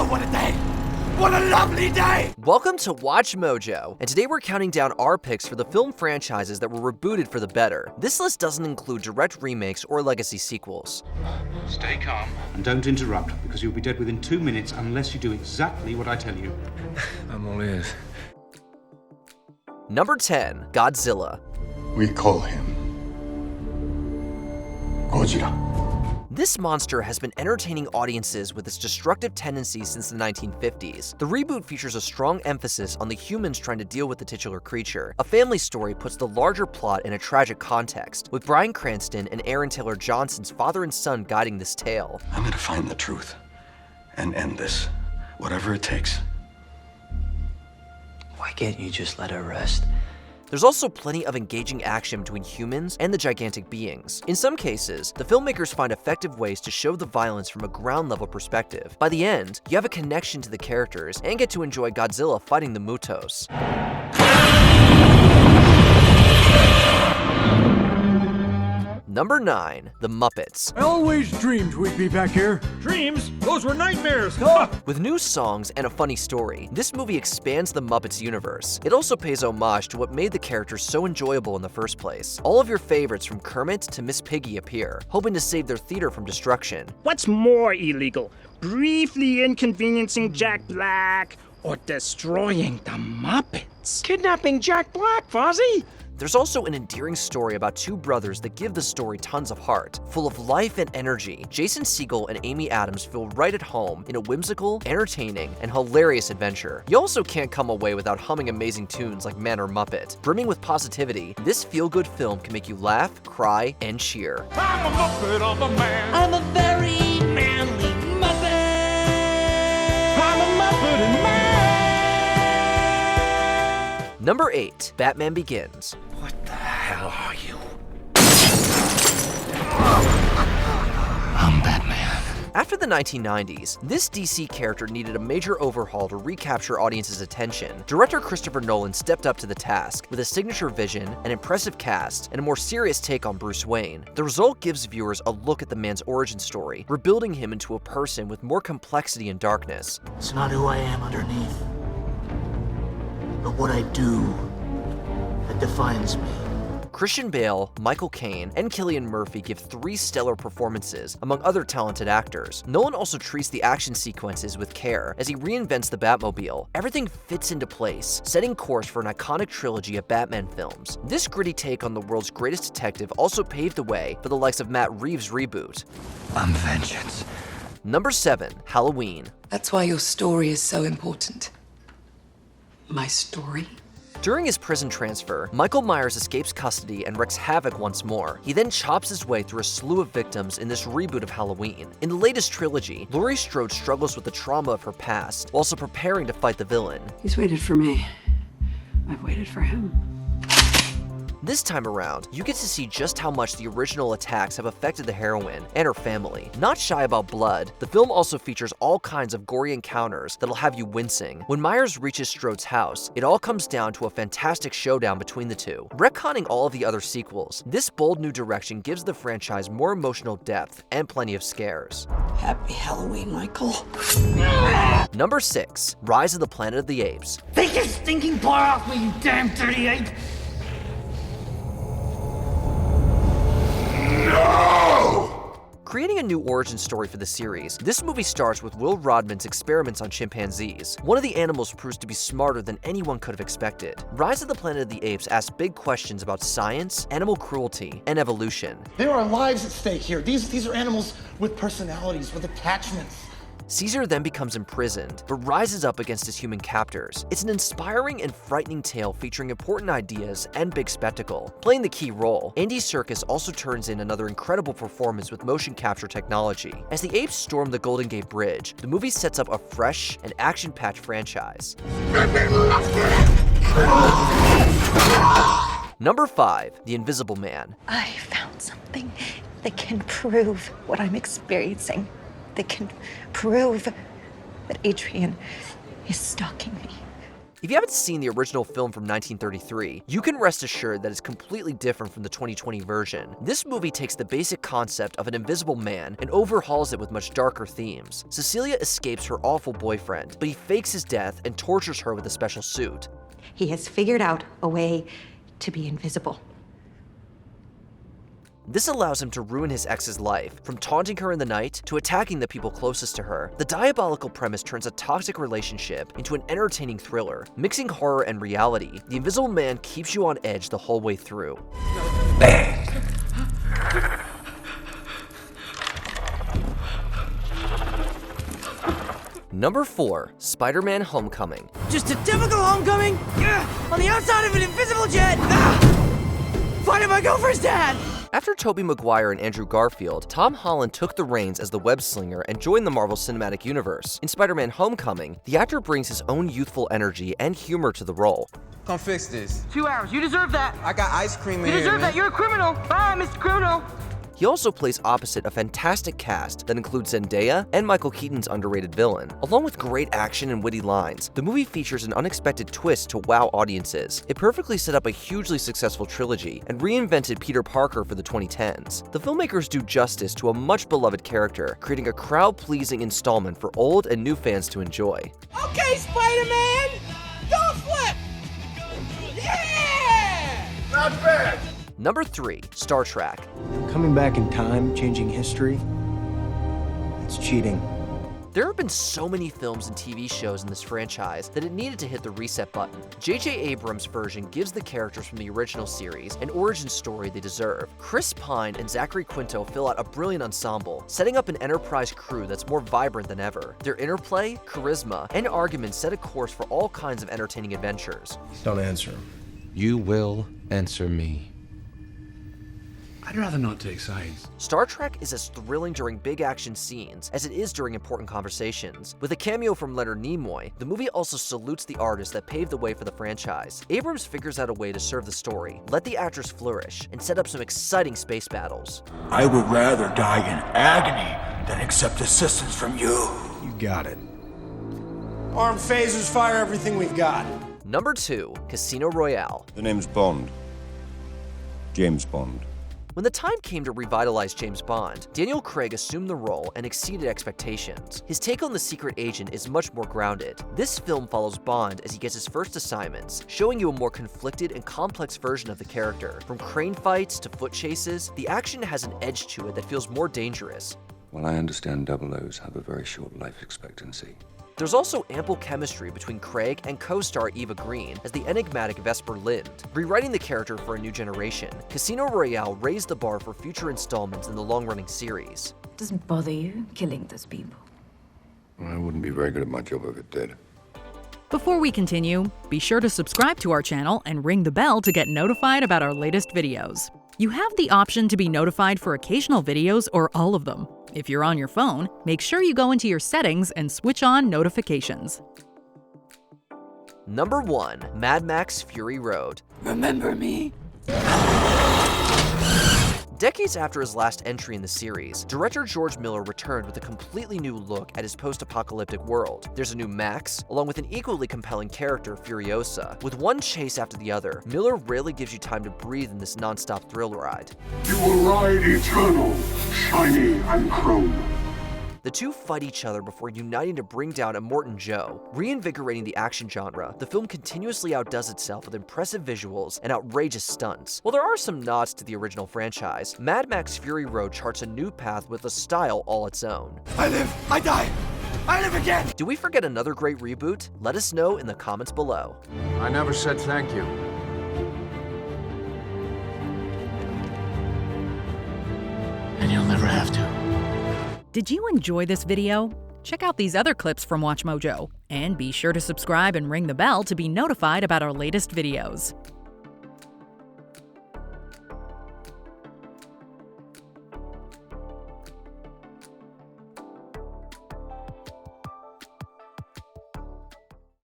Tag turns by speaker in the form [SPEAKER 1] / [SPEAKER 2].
[SPEAKER 1] what a day! What a lovely day!
[SPEAKER 2] Welcome to Watch Mojo, and today we're counting down our picks for the film franchises that were rebooted for the better. This list doesn't include direct remakes or legacy sequels.
[SPEAKER 3] Stay calm and don't interrupt, because you'll be dead within 2 minutes unless you do exactly what I tell you.
[SPEAKER 4] I'm all ears.
[SPEAKER 2] Number 10, Godzilla.
[SPEAKER 5] We call him Godzilla.
[SPEAKER 2] This monster has been entertaining audiences with its destructive tendencies since the 1950s. The reboot features a strong emphasis on the humans trying to deal with the titular creature. A family story puts the larger plot in a tragic context, with Bryan Cranston and Aaron Taylor Johnson's father and son guiding this tale.
[SPEAKER 5] I'm gonna find the truth and end this, whatever it takes.
[SPEAKER 6] Why can't you just let her rest?
[SPEAKER 2] There's also plenty of engaging action between humans and the gigantic beings. In some cases, the filmmakers find effective ways to show the violence from a ground-level perspective. By the end, you have a connection to the characters and get to enjoy Godzilla fighting the Mutos. Number 9, The Muppets.
[SPEAKER 7] I always dreamed we'd be back here.
[SPEAKER 1] Dreams? Those were nightmares!
[SPEAKER 2] With new songs and a funny story, this movie expands the Muppets universe. It also pays homage to what made the characters so enjoyable in the first place. All of your favorites from Kermit to Miss Piggy appear, hoping to save their theater from destruction.
[SPEAKER 8] What's more illegal? Briefly inconveniencing Jack Black or destroying the Muppets?
[SPEAKER 1] Kidnapping Jack Black, Fozzie!
[SPEAKER 2] There's also an endearing story about two brothers that give the story tons of heart. Full of life and energy, Jason Segel and Amy Adams feel right at home in a whimsical, entertaining, and hilarious adventure. You also can't come away without humming amazing tunes like Man or Muppet. Brimming with positivity, this feel-good film can make you laugh, cry, and cheer.
[SPEAKER 1] I'm a Muppet, I'm a man.
[SPEAKER 9] I'm a very manly Muppet.
[SPEAKER 1] I'm a Muppet and man.
[SPEAKER 2] Number 8, Batman Begins.
[SPEAKER 1] What the hell are you?
[SPEAKER 5] I'm Batman.
[SPEAKER 2] After the 1990s, this DC character needed a major overhaul to recapture audiences' attention. Director Christopher Nolan stepped up to the task with a signature vision, an impressive cast, and a more serious take on Bruce Wayne. The result gives viewers a look at the man's origin story, rebuilding him into a person with more complexity and darkness.
[SPEAKER 6] It's not who I am underneath, but what I do that defines me.
[SPEAKER 2] Christian Bale, Michael Caine, and Cillian Murphy give 3 stellar performances, among other talented actors. Nolan also treats the action sequences with care as he reinvents the Batmobile. Everything fits into place, setting course for an iconic trilogy of Batman films. This gritty take on the world's greatest detective also paved the way for the likes of Matt Reeves' Reboot.
[SPEAKER 6] I'm vengeance.
[SPEAKER 2] Number 7, Halloween.
[SPEAKER 9] That's why your story is so important. My story?
[SPEAKER 2] During his prison transfer, Michael Myers escapes custody and wreaks havoc once more. He then chops his way through a slew of victims in this reboot of Halloween. In the latest trilogy, Laurie Strode struggles with the trauma of her past, while also preparing to fight the villain.
[SPEAKER 10] He's waited for me. I've waited for him.
[SPEAKER 2] This time around, you get to see just how much the original attacks have affected the heroine and her family. Not shy about blood, the film also features all kinds of gory encounters that'll have you wincing. When Myers reaches Strode's house, it all comes down to a fantastic showdown between the two. Retconning all of the other sequels, this bold new direction gives the franchise more emotional depth and plenty of scares.
[SPEAKER 9] Happy Halloween, Michael.
[SPEAKER 2] Number 6, Rise of the Planet of the Apes.
[SPEAKER 1] Take your stinking paw off me, you damn dirty ape!
[SPEAKER 2] Creating a new origin story for the series, this movie starts with Will Rodman's experiments on chimpanzees. One of the animals proves to be smarter than anyone could have expected. Rise of the Planet of the Apes asks big questions about science, animal cruelty, and evolution.
[SPEAKER 11] There are lives at stake here. These are animals with personalities, with attachments.
[SPEAKER 2] Caesar then becomes imprisoned, but rises up against his human captors. It's an inspiring and frightening tale featuring important ideas and big spectacle. Playing the key role, Andy Serkis also turns in another incredible performance with motion capture technology. As the apes storm the Golden Gate Bridge, the movie sets up a fresh and action-packed franchise. Number 5, The Invisible Man.
[SPEAKER 12] I found something that can prove what I'm experiencing. That can prove that Adrian is stalking me.
[SPEAKER 2] If you haven't seen the original film from 1933, you can rest assured that it's completely different from the 2020 version. This movie takes the basic concept of an invisible man and overhauls it with much darker themes. Cecilia escapes her awful boyfriend, but he fakes his death and tortures her with a special suit.
[SPEAKER 12] He has figured out a way to be invisible.
[SPEAKER 2] This allows him to ruin his ex's life, from taunting her in the night to attacking the people closest to her. The diabolical premise turns a toxic relationship into an entertaining thriller. Mixing horror and reality, The Invisible Man keeps you on edge the whole way through. Number 4, SpiderMan Homecoming.
[SPEAKER 4] Just a typical homecoming? On the outside of an invisible jet! Finding my girlfriend's dad!
[SPEAKER 2] After Tobey Maguire and Andrew Garfield, Tom Holland took the reins as the web-slinger and joined the Marvel Cinematic Universe. In SpiderMan Homecoming, the actor brings his own youthful energy and humor to the role.
[SPEAKER 13] Come fix this.
[SPEAKER 4] 2 hours, you deserve that.
[SPEAKER 13] I got ice cream in here,
[SPEAKER 4] You deserve that, you're a criminal. Bye, Mr. Criminal.
[SPEAKER 2] He also plays opposite a fantastic cast that includes Zendaya and Michael Keaton's underrated villain. Along with great action and witty lines, the movie features an unexpected twist to wow audiences. It perfectly set up a hugely successful trilogy and reinvented Peter Parker for the 2010s. The filmmakers do justice to a much beloved character, creating a crowd-pleasing installment for old and new fans to enjoy.
[SPEAKER 4] Okay, Spider-Man! Don't flip! Yeah!
[SPEAKER 1] Not bad!
[SPEAKER 2] Number 3, Star Trek.
[SPEAKER 14] Coming back in time, changing history, it's cheating.
[SPEAKER 2] There have been so many films and TV shows in this franchise that it needed to hit the reset button. J.J. Abrams' version gives the characters from the original series an origin story they deserve. Chris Pine and Zachary Quinto fill out a brilliant ensemble, setting up an Enterprise crew that's more vibrant than ever. Their interplay, charisma, and arguments set a course for all kinds of entertaining adventures.
[SPEAKER 5] Don't answer him.
[SPEAKER 15] You will answer me.
[SPEAKER 3] I'd rather not take sides.
[SPEAKER 2] Star Trek is as thrilling during big action scenes as it is during important conversations. With a cameo from Leonard Nimoy, the movie also salutes the artists that paved the way for the franchise. Abrams figures out a way to serve the story, let the actors flourish, and set up some exciting space battles.
[SPEAKER 16] I would rather die in agony than accept assistance from you.
[SPEAKER 5] You got it.
[SPEAKER 14] Armed phasers, fire everything we've got.
[SPEAKER 2] Number 2, Casino Royale.
[SPEAKER 17] The name's Bond. James Bond.
[SPEAKER 2] When the time came to revitalize James Bond, Daniel Craig assumed the role and exceeded expectations. His take on the secret agent is much more grounded. This film follows Bond as he gets his first assignments, showing you a more conflicted and complex version of the character. From crane fights to foot chases, the action has an edge to it that feels more dangerous.
[SPEAKER 17] Well, I understand O's have a very short life expectancy.
[SPEAKER 2] There's also ample chemistry between Craig and co-star Eva Green as the enigmatic Vesper Lind. Rewriting the character for a new generation, Casino Royale raised the bar for future installments in the long-running series.
[SPEAKER 18] Doesn't bother you killing those people?
[SPEAKER 17] I wouldn't be very good at my job if it did.
[SPEAKER 19] Before we continue, be sure to subscribe to our channel and ring the bell to get notified about our latest videos. You have the option to be notified for occasional videos or all of them. If you're on your phone, make sure you go into your settings and switch on notifications.
[SPEAKER 2] Number 1, Madmax Fury Road.
[SPEAKER 4] Remember me?
[SPEAKER 2] Decades after his last entry in the series, director George Miller returned with a completely new look at his post-apocalyptic world. There's a new Max, along with an equally compelling character, Furiosa. With one chase after the other, Miller rarely gives you time to breathe in this non-stop thrill ride.
[SPEAKER 16] You will ride eternal, shiny and chrome.
[SPEAKER 2] The two fight each other before uniting to bring down Immortan Joe. Reinvigorating the action genre, the film continuously outdoes itself with impressive visuals and outrageous stunts. While there are some nods to the original franchise, Mad Max Fury Road charts a new path with a style all its own.
[SPEAKER 16] I live, I die, I live again!
[SPEAKER 2] Do we forget another great reboot? Let us know in the comments below.
[SPEAKER 5] I never said thank you.
[SPEAKER 6] And you'll never have to.
[SPEAKER 19] Did you enjoy this video? Check out these other clips from WatchMojo, and be sure to subscribe and ring the bell to be notified about our latest videos.